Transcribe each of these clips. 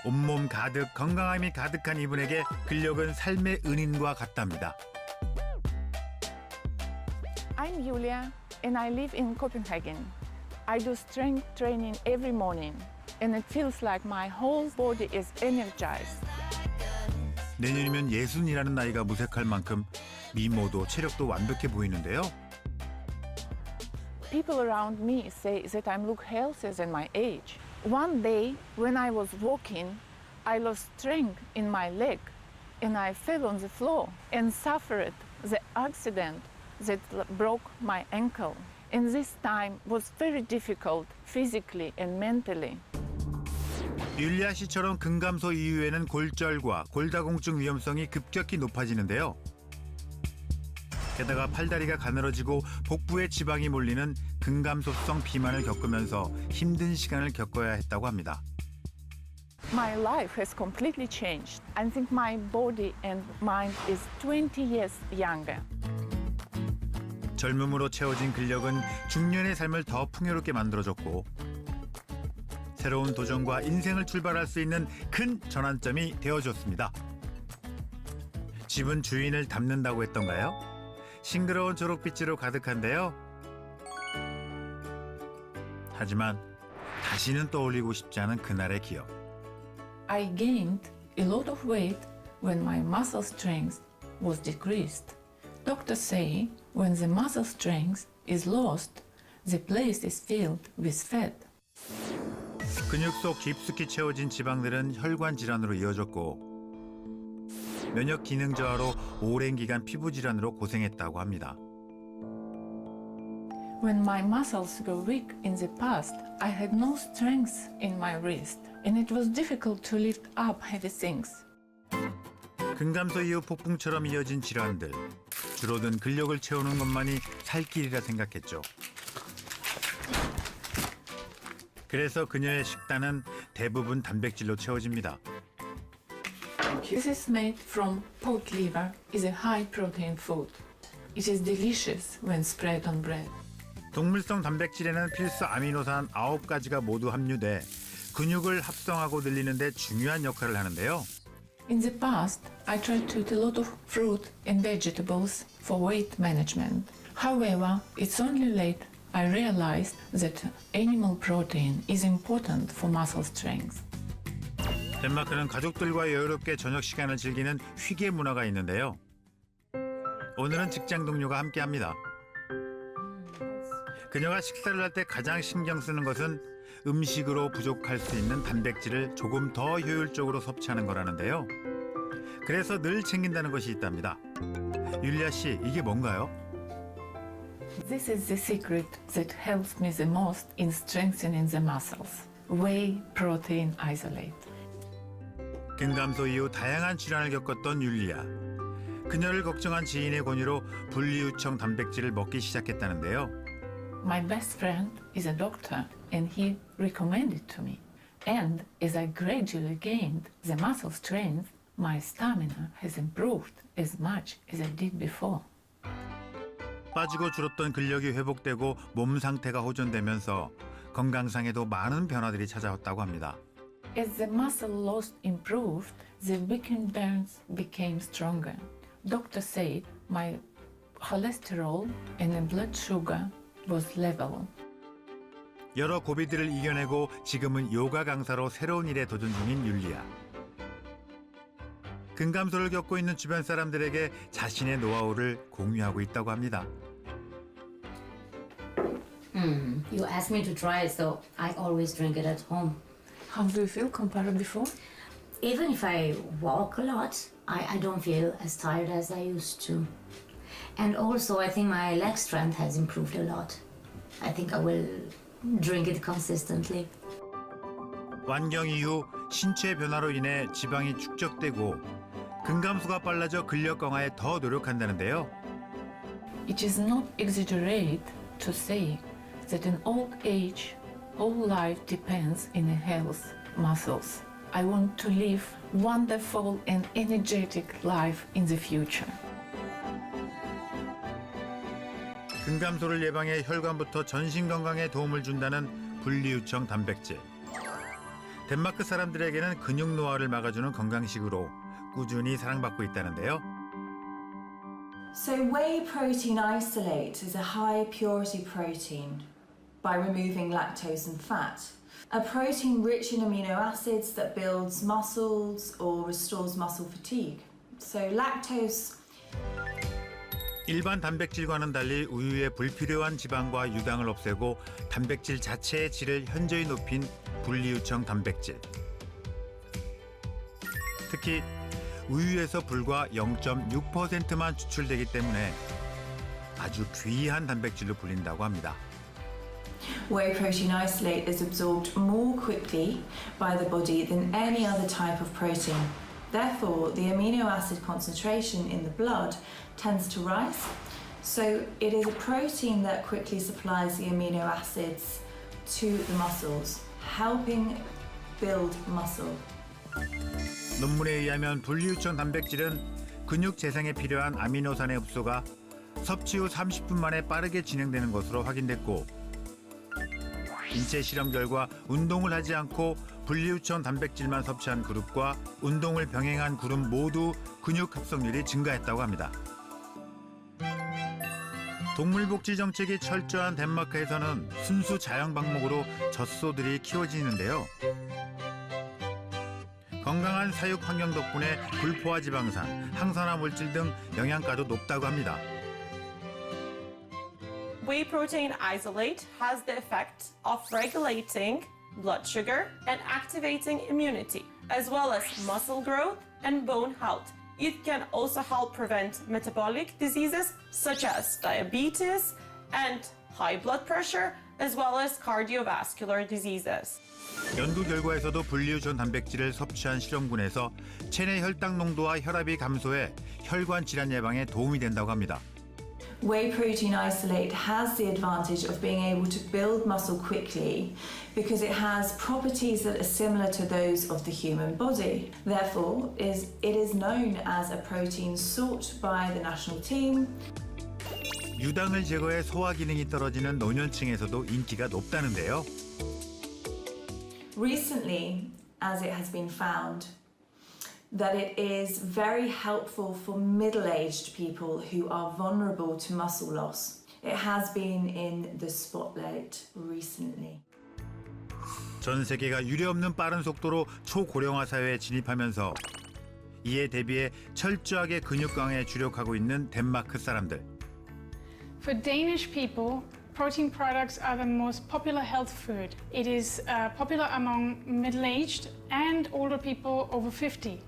온몸 가득 건강함이 가득한 이분에게 근력은 삶의 은인과 같답니다. I'm Julia and I live in Copenhagen. I do strength training every morning and it feels like my whole body is energized. 내년이면 60이라는 나이가 무색할 만큼 미모도 체력도 완벽해 보이는데요. People around me say that I look healthier than my age. One day when I was walking, I lost strength in my leg and I fell on the floor and suffered the accident that broke my ankle. And this time was very difficult physically and mentally. 율리아 씨처럼 근감소 이후에는 골절과 골다공증 위험성이 급격히 높아지는데요. 게다가 팔다리가 가늘어지고 복부에 지방이 몰리는 근감소성 비만을 겪으면서 힘든 시간을 겪어야 했다고 합니다. My life has completely changed. I think my body and mind is 20 years younger. 젊음으로 채워진 근력은 중년의 삶을 더 풍요롭게 만들어줬고 새로운 도전과 인생을 출발할 수 있는 큰 전환점이 되어줬습니다. 집은 주인을 닮는다고 했던가요? 싱그러운 초록빛으로 가득한데요. 하지만 다시는 떠올리고 싶지 않은 그날의 기억. I gained a lot of weight when my muscle strength was decreased. Doctors say when the muscle strength is lost, the place is filled with fat. 근육 속 깊숙이 채워진 지방들은 혈관 질환으로 이어졌고 면역 기능 저하로 오랜 기간 피부 질환으로 고생했다고 합니다. When my muscles were weak in the past, I had no strength in my wrist, and it was difficult to lift up heavy things. 근감소 이후 폭풍처럼 이어진 질환들, 줄어든 근력을 채우는 것만이 살 길이라 생각했죠. 그래서 그녀의 식단은 대부분 단백질로 채워집니다. This is made from pork liver. It's a high-protein food. It is delicious when spread on bread. 동물성 단백질에는 필수 아미노산 9가지가 모두 함유돼 근육을 합성하고 늘리는 데 중요한 역할을 하는데요. In the past, I tried to eat a lot of fruit and vegetables for weight management. However, it's only late I realized that animal protein is important for muscle strength. 덴마크는 가족들과 여유롭게 저녁 시간을 즐기는 휘게 문화가 있는데요. 오늘은 직장 동료가 함께합니다. 그녀가 식사를 할 때 가장 신경 쓰는 것은 음식으로 부족할 수 있는 단백질을 조금 더 효율적으로 섭취하는 거라는데요. 그래서 늘 챙긴다는 것이 있답니다. 율리아 씨, 이게 뭔가요? This is the secret that helps me the most in strengthening the muscles. Whey protein isolate. 근감소 이후 다양한 질환을 겪었던 율리아. 그녀를 걱정한 지인의 권유로 분리유청 단백질을 먹기 시작했다는데요. My best friend is a doctor and he recommended to me. And as I gradually gained the muscle strength, my stamina has improved as much as I did before. 빠지고 줄었던 근력이 회복되고 몸 상태가 호전되면서 건강상에도 많은 변화들이 찾아왔다고 합니다. As the muscle loss improved, the weakened bones became stronger. Doctor said my cholesterol and the blood sugar was level. 여러 고비들을 이겨내고 지금은 요가 강사로 새로운 일에 도전 중인 율리아. 근감소를 겪고 있는 주변 사람들에게 자신의 노하우를 공유하고 있다고 합니다. You asked me to try it, so I always drink it at home. How do you feel compared to before? Even if I walk a lot, I don't feel as tired as I used to. And also, I think my leg strength has improved a lot. I think I will drink it consistently. 완경 이후 신체 변화로 인해 지방이 축적되고 근감소가 빨라져 근력 강화에 더 노력한다는데요. It is not exaggerate to say that in old age, whole life depends in health, muscles. I want to live wonderful and energetic life in the future. 근감소를 예방해 혈관부터 전신 건강에 도움을 준다는 분리유청 단백질. 덴마크 사람들에게는 근육 노화를 막아주는 건강식으로 꾸준히 사랑받고 있다는데요. So whey protein isolate is a high purity protein by removing lactose and fat. A protein rich in amino acids that builds muscles or restores muscle fatigue. So lactose 일반 단백질과는 달리 우유의 불필요한 지방과 유당을 없애고 단백질 자체의 질을 현저히 높인 분리유청 단백질. 특히 우유에서 불과 0.6%만 추출되기 때문에 아주 귀한 단백질로 불린다고 합니다. whey protein isolate is absorbed more quickly by the body than any other type of protein. Therefore, the amino acid concentration in the blood tends to rise. So it is a protein that quickly supplies the amino acids to the muscles, helping build muscle. 논문에 의하면 분리유청 단백질은 근육 재생에 필요한 아미노산의 흡수가 섭취 후 30분 만에 빠르게 진행되는 것으로 확인됐고, 인체 실험 결과 운동을 하지 않고 분리유청 단백질만 섭취한 그룹과 운동을 병행한 그룹 모두 근육 합성률이 증가했다고 합니다. 동물복지 정책이 철저한 덴마크에서는 순수 자연 방목으로 젖소들이 키워지는데요. 건강한 사육 환경 덕분에 불포화 지방산, 항산화 물질 등 영양가도 높다고 합니다. Whey protein isolate has the effect of regulating blood sugar and activating immunity, as well as muscle growth and bone health. It can also help prevent metabolic diseases such as diabetes and high blood pressure, as well as cardiovascular diseases. 연구 결과에서도 분리유청 단백질을 섭취한 실험군에서 체내 혈당 농도와 혈압이 감소해 혈관 질환 예방에 도움이 된다고 합니다. Whey protein isolate has the advantage of being able to build muscle quickly because it has properties that are similar to those of the human body. Therefore, it is known as a protein sought by the national team. 유당을 제거해 소화 기능이 떨어지는 노년층에서도 인기가 높다는데요. Recently, as it has been found, that it is very helpful for middle-aged people who are vulnerable to muscle loss. It has been in the spotlight recently. 전 세계가 유례없는 빠른 속도로 초고령화 사회에 진입하면서 이에 대비해 철저하게 근육 강화에 주력하고 있는 덴마크 사람들. For Danish people, protein products are the most popular health food. It is popular among middle-aged and older people over 50.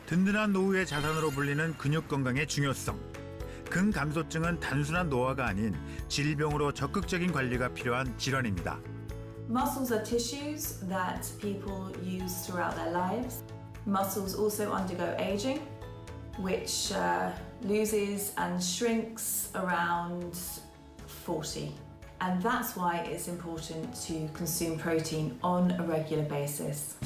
든든한 노후의 자산으로 불리는 근육 건강의 중요성. 근감소증은 단순한 노화가 아닌 질병으로 적극적인 관리가 필요한 질환입니다. Muscles are tissues that people use throughout their lives. Muscles also undergo aging, which loses and shrinks around 40. And that's why it's important to consume protein on a regular basis.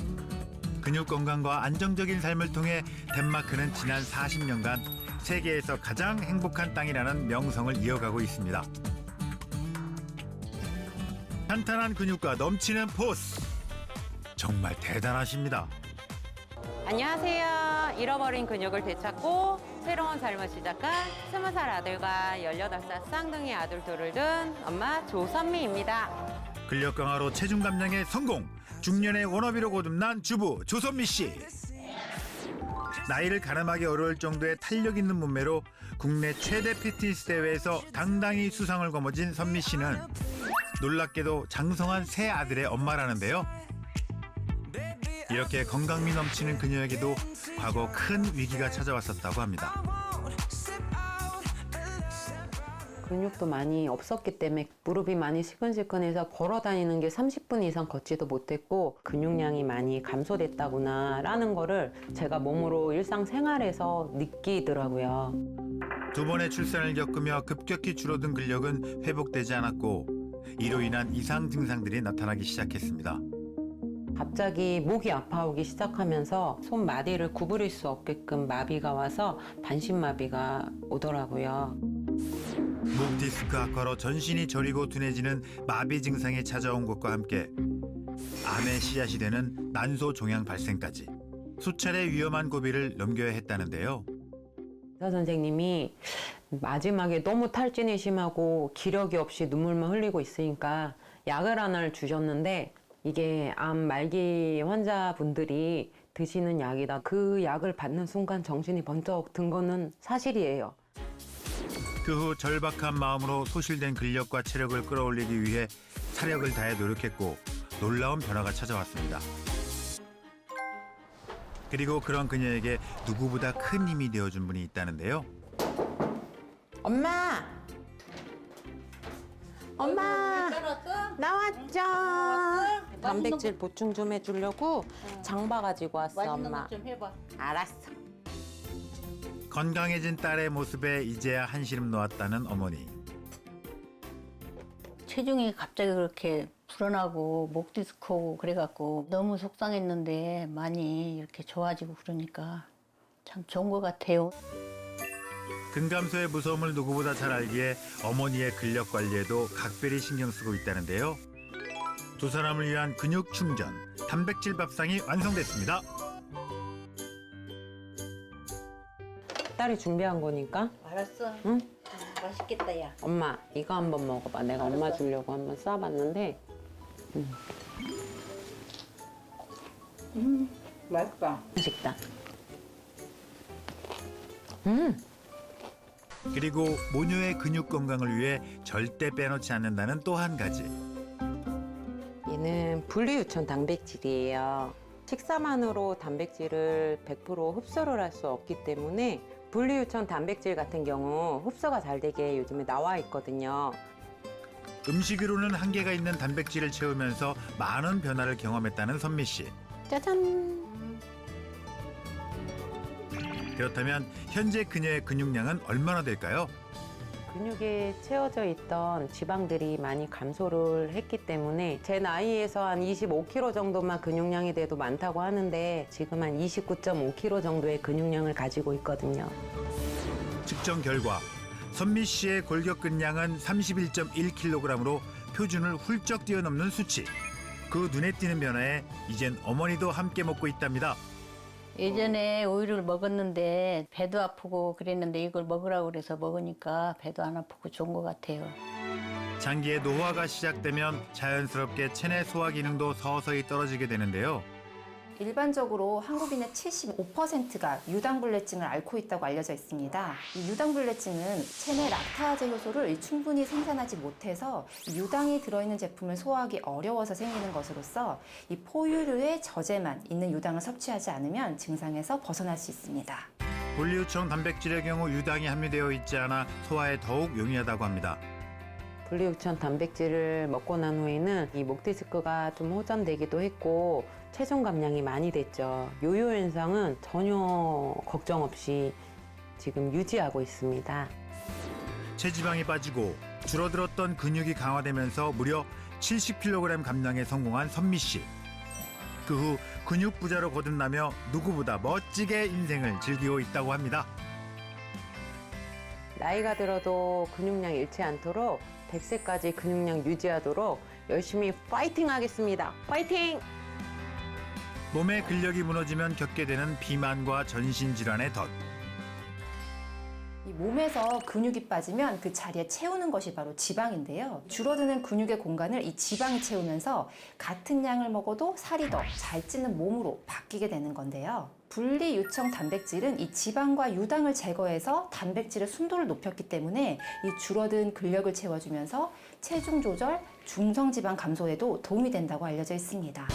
근육 건강과 안정적인 삶을 통해 덴마크는 지난 40년간 세계에서 가장 행복한 땅이라는 명성을 이어가고 있습니다. 탄탄한 근육과 넘치는 포스. 정말 대단하십니다. 안녕하세요. 잃어버린 근육을 되찾고 새로운 삶을 시작한 20살 아들과 18살 쌍둥이 아들 둘을 둔 엄마 조선미입니다. 근력 강화로 체중 감량에 성공! 중년의 워너비로 거듭난 주부 조선미 씨. 나이를 가늠하기 어려울 정도의 탄력 있는 몸매로 국내 최대 피트니스 대회에서 당당히 수상을 거머쥔 선미 씨는 놀랍게도 장성한 세 아들의 엄마라는데요. 이렇게 건강미 넘치는 그녀에게도 과거 큰 위기가 찾아왔었다고 합니다. 근육도 많이 없었기 때문에 무릎이 많이 시큰시큰해서 걸어 다니는 게 30분 이상 걷지도 못했고 근육량이 많이 감소됐다구나 라는 거를 제가 몸으로 일상생활에서 느끼더라고요. 두 번의 출산을 겪으며 급격히 줄어든 근력은 회복되지 않았고 이로 인한 이상 증상들이 나타나기 시작했습니다. 갑자기 목이 아파오기 시작하면서 손마디를 구부릴 수 없게끔 마비가 와서 반신마비가 오더라고요. 목 디스크 악화로 전신이 저리고 둔해지는 마비 증상이 찾아온 것과 함께 암의 씨앗이 되는 난소 종양 발생까지 수차례 위험한 고비를 넘겨야 했다는데요. 의사 선생님이 마지막에 너무 탈진이 심하고 기력이 없이 눈물만 흘리고 있으니까 약을 하나를 주셨는데 이게 암 말기 환자분들이 드시는 약이다. 그 약을 받는 순간 정신이 번쩍 든 거는 사실이에요. 그 후 절박한 마음으로 소실된 근력과 체력을 끌어올리기 위해 사력을 다해 노력했고 놀라운 변화가 찾아왔습니다. 그리고 그런 그녀에게 누구보다 큰 힘이 되어준 분이 있다는데요. 엄마! 엄마! 나왔죠? 단백질 보충 좀 해주려고 장바 가지고 왔어, 엄마. 좀 해봐. 알았어. 건강해진 딸의 모습에 이제야 한시름 놓았다는 어머니. 체중이 갑자기 그렇게 불어나고 목 디스크고 그래갖고 너무 속상했는데 많이 이렇게 좋아지고 그러니까 참 좋은 것 같아요. 근감소의 무서움을 누구보다 잘 알기에 어머니의 근력 관리에도 각별히 신경 쓰고 있다는데요. 두 사람을 위한 근육 충전, 단백질 밥상이 완성됐습니다. 딸이 준비한 거니까. 알았어. 응? 맛있겠다, 야. 엄마, 이거 한번 먹어봐. 내가 엄마 주려고 한번 싸봤는데. 맛있다. 맛있다. 그리고 모녀의 근육 건강을 위해 절대 빼놓지 않는다는 또 한 가지. 얘는 분리유천 단백질이에요. 식사만으로 단백질을 100% 흡수를 할 수 없기 때문에 분리유천 단백질 같은 경우 흡수가 잘 되게 요즘에 나와 있거든요. 음식으로는 한계가 있는 단백질을 채우면서 많은 변화를 경험했다는 선미 씨. 짜잔! 그렇다면 현재 그녀의 근육량은 얼마나 될까요? 근육에 채워져 있던 지방들이 많이 감소를 했기 때문에 제 나이에서 한 25kg 정도만 근육량이 돼도 많다고 하는데 지금 한 29.5kg 정도의 근육량을 가지고 있거든요. 측정 결과 선미 씨의 골격근량은 31.1kg으로 표준을 훌쩍 뛰어넘는 수치. 그 눈에 띄는 변화에 이젠 어머니도 함께 먹고 있답니다. 예전에 오이를 먹었는데 배도 아프고 그랬는데 이걸 먹으라고 그래서 먹으니까 배도 안 아프고 좋은 것 같아요. 장기의 노화가 시작되면 자연스럽게 체내 소화 기능도 서서히 떨어지게 되는데요. 일반적으로 한국인의 75%가 유당불내증을 앓고 있다고 알려져 있습니다. 이 유당불내증은 체내 락타제 효소를 충분히 생산하지 못해서 유당이 들어있는 제품을 소화하기 어려워서 생기는 것으로서 이 포유류의 저제만 있는 유당을 섭취하지 않으면 증상에서 벗어날 수 있습니다. 분리유청 단백질의 경우 유당이 함유되어 있지 않아 소화에 더욱 용이하다고 합니다. 분리유천 단백질을 먹고 난 후에는 이 목 디스크가 좀 호전되기도 했고 체중 감량이 많이 됐죠. 요요 현상은 전혀 걱정 없이 지금 유지하고 있습니다. 체지방이 빠지고 줄어들었던 근육이 강화되면서 무려 70kg 감량에 성공한 선미 씨. 그 후 근육 부자로 거듭나며 누구보다 멋지게 인생을 즐기고 있다고 합니다. 나이가 들어도 근육량 잃지 않도록 100세까지 근육량 유지하도록 열심히 파이팅 하겠습니다. 파이팅! 몸의 근력이 무너지면 겪게 되는 비만과 전신질환의 덫. 이 몸에서 근육이 빠지면 그 자리에 채우는 것이 바로 지방인데요. 줄어드는 근육의 공간을 이 지방이 채우면서 같은 양을 먹어도 살이 더 잘 찌는 몸으로 바뀌게 되는 건데요. 분리유청 단백질은 이 지방과 유당을 제거해서 단백질의 순도를 높였기 때문에 이 줄어든 근력을 채워주면서 체중 조절, 중성지방 감소에도 도움이 된다고 알려져 있습니다.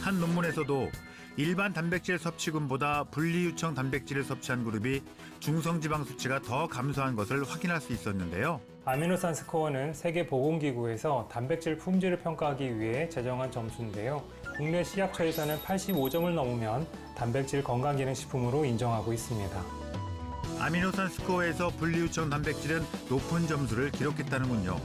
한 논문에서도 일반 단백질 섭취군보다 분리유청 단백질을 섭취한 그룹이 중성지방 수치가 더 감소한 것을 확인할 수 있었는데요. 아미노산 스코어는 세계보건기구에서 단백질 품질을 평가하기 위해 제정한 점수인데요. 국내 식약처에서는 85점을 넘으면 단백질 건강기능식품으로 인정하고 있습니다. 아미노산 스코어에서 분리유청 단백질은 높은 점수를 기록했다는군요.